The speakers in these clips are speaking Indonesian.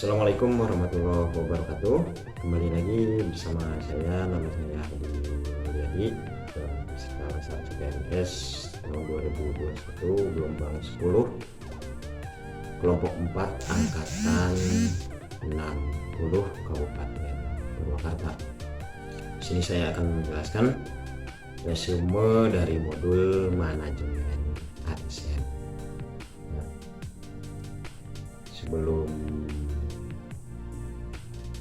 Assalamualaikum warahmatullahi wabarakatuh. Kembali lagi bersama saya, nama saya Hadi Mulyadi, peserta Laksana CPNS tahun 2021 gelombang 10 kelompok 4 angkatan 60 Kabupaten Purwakarta. Di sini saya akan menjelaskan resume dari modul manajemen ASN. Sebelum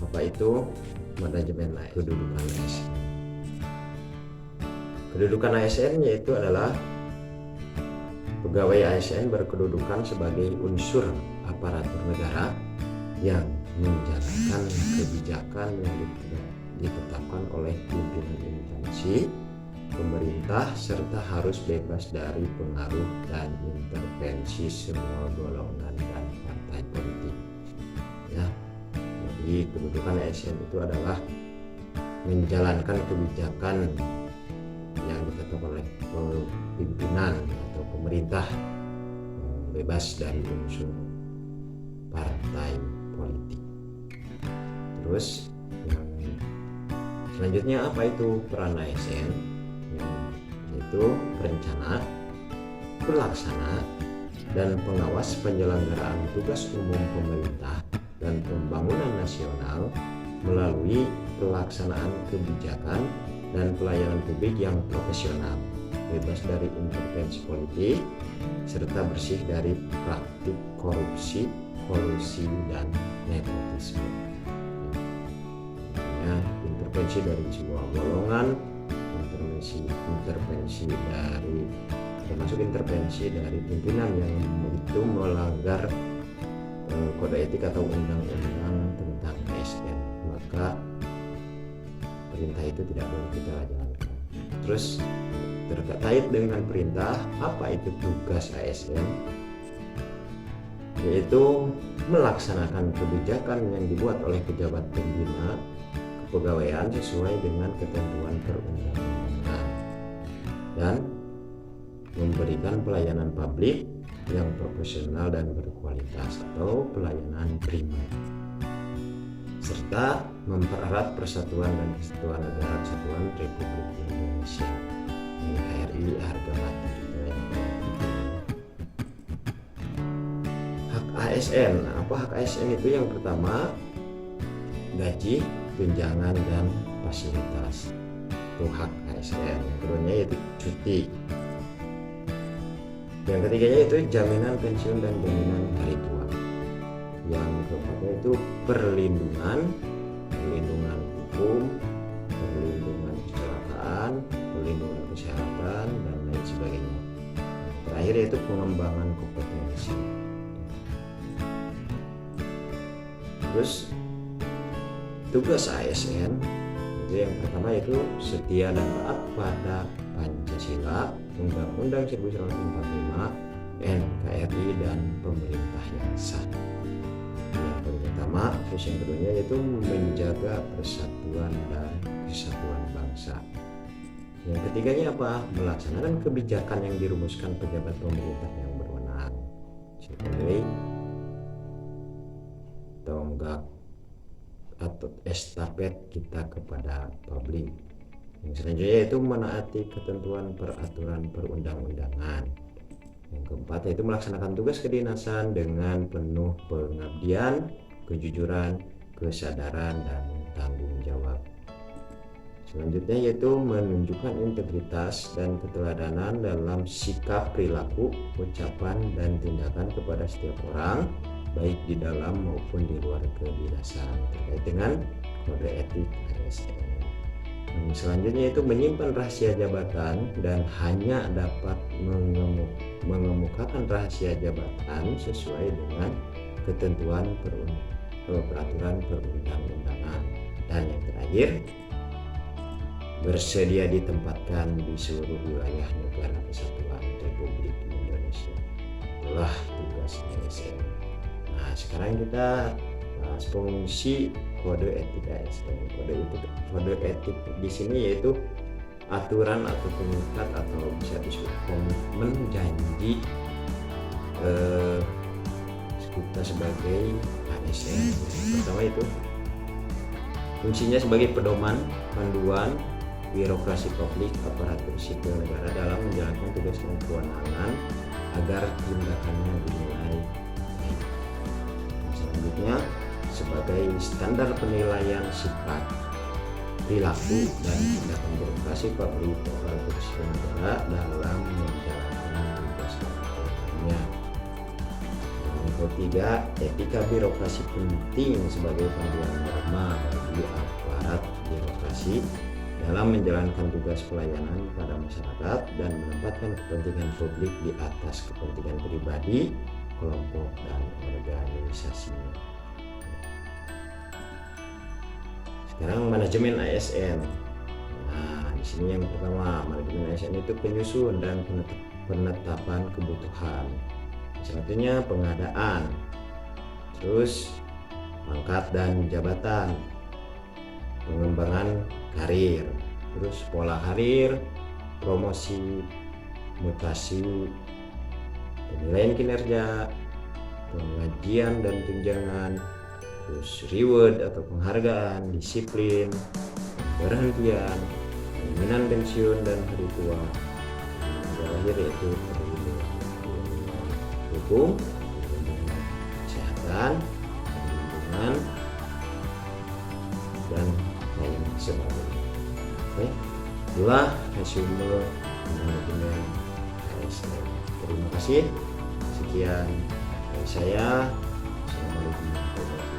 apa itu manajemen kedudukan ASN. Kedudukan ASN yaitu adalah pegawai ASN berkedudukan sebagai unsur aparatur negara yang menjalankan kebijakan yang ditetapkan oleh pimpinan instansi pemerintah serta harus bebas dari pengaruh dan intervensi semua golongan dan partai politik. Ya. Jadi kedudukan ASN itu adalah menjalankan kebijakan yang ditetapkan oleh pimpinan atau pemerintah, bebas dari unsur partai politik. Terus yang selanjutnya apa itu peran ASN? Yaitu perencana, pelaksana, dan pengawas penyelenggaraan tugas umum pemerintah dan pembangunan nasional melalui pelaksanaan kebijakan dan pelayanan publik yang profesional, bebas dari intervensi politik, serta bersih dari praktik korupsi, kolusi, dan nepotisme. Ya, intervensi dari sebuah golongan, intervensi dari termasuk intervensi dari pimpinan yang itu melanggar kode etik atau undang-undang tentang ASN, maka perintah itu tidak boleh kita jalankan. Terus terkait dengan perintah, apa itu tugas ASN? Yaitu melaksanakan kebijakan yang dibuat oleh pejabat pembina kepegawaian sesuai dengan ketentuan perundang-undangan dan memberikan pelayanan publik yang profesional dan berkualitas atau pelayanan primer, serta mempererat persatuan dan kesatuan negara kesatuan Republik Indonesia NKRI harga mati. Hak ASN, apa hak ASN itu? Yang pertama, gaji, tunjangan, dan fasilitas, itu hak ASN. Yang keduanya yaitu cuti. Yang ketiganya itu jaminan pensiun dan jaminan hari tua. Yang keempatnya itu perlindungan hukum, perlindungan kecelakaan, perlindungan kesehatan, dan lain sebagainya. Terakhir yaitu pengembangan kompetensi. Terus tugas ASN itu yang pertama itu setia dan taat pada Pancasila, Undang-Undang 1945, NKRI, dan pemerintah yang sah. Yang pertama, terus yang keduanya yaitu menjaga persatuan dan kesatuan bangsa. Yang ketiganya apa? Melaksanakan kebijakan yang dirumuskan pejabat pemerintah yang berwenang sebagai tonggak atau estafet kita kepada publik. Yang selanjutnya yaitu menaati ketentuan peraturan perundang-undangan. Yang keempat yaitu melaksanakan tugas kedinasan dengan penuh pengabdian, kejujuran, kesadaran, dan tanggung jawab. Selanjutnya yaitu menunjukkan integritas dan keteladanan dalam sikap, perilaku, ucapan, dan tindakan kepada setiap orang, baik di dalam maupun di luar kedinasan, terkait dengan kode etik ASN. Selanjutnya itu menyimpan rahasia jabatan dan hanya dapat mengemukakan rahasia jabatan sesuai dengan ketentuan peraturan perundang-undangan. Dan yang terakhir, bersedia ditempatkan di seluruh wilayah negara kesatuan Republik Indonesia. Itulah tugas ASN. Nah, sekarang kita bahas fungsi kode etik ASN. Kode etik di sini yaitu aturan atau pengikat atau bisa disebut komitmen janji kita sebagai ASN. Pertama itu fungsinya sebagai pedoman, panduan birokrasi publik aparatur sipil negara dalam menjalankan tugas dan kewenangan agar tindakannya dinilai baik. Selanjutnya sebagai standar penilaian sifat, perilaku dan tindakan birokrasi publik aparatur sipil negara dalam menjalankan tugas dan kewenangannya. Yang ketiga, etika birokrasi penting sebagai panduan norma bagi aparat birokrasi dalam menjalankan tugas pelayanan pada masyarakat dan menempatkan kepentingan publik di atas kepentingan pribadi, kelompok, dan organisasinya. Sekarang manajemen ASN. Nah, di sini yang pertama, manajemen ASN itu penyusun dan penetapan kebutuhan. Selanjutnya pengadaan, terus pangkat dan jabatan, pengembangan karir, terus pola karir, promosi, mutasi, penilaian kinerja, pengajian dan tunjangan, terus reward atau penghargaan, disiplin, perhentian, jaminan pensiun dan hari tua. Yang terakhir yaitu hukum, kesehatan, perlindungan, dan lain sebagainya. Oke, itulah resume manajemen ASN. Terima kasih. Sekian dari saya. Assalamualaikum warahmatullahi wabarakatuh.